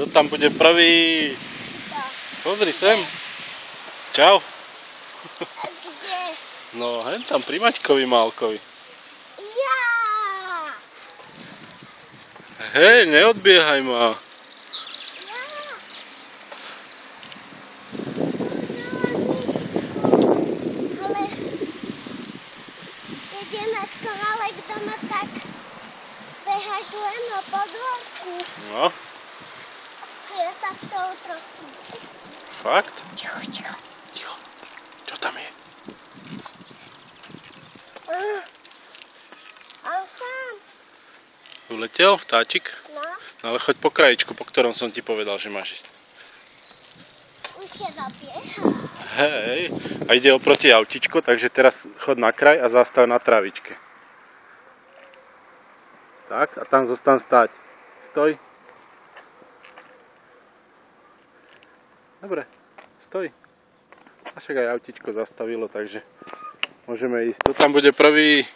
Kto tam bude prvý? Pozri sem. Čau. No, hen tam pri Maťkovi Málkovi. Hej, neodbiehaj ma. Ale ideme ale kto ma tak behať len o podvorku. No. Ja sa v toho trošku. Fakt? Ticho. Ticho. Čo tam je? On sám. Uletel vtáčik? No, No ale choď po krajičku, po ktorom som ti povedal, že máš ísť. už sa zabieha. Hej. A ide oproti autičko, takže teraz chod na kraj a zastav na travičke. Tak, a tam zostan stáť. Stoj. Dobre, stoj. A však aj autičko zastavilo, takže môžeme ísť. Tu tam bude prvý.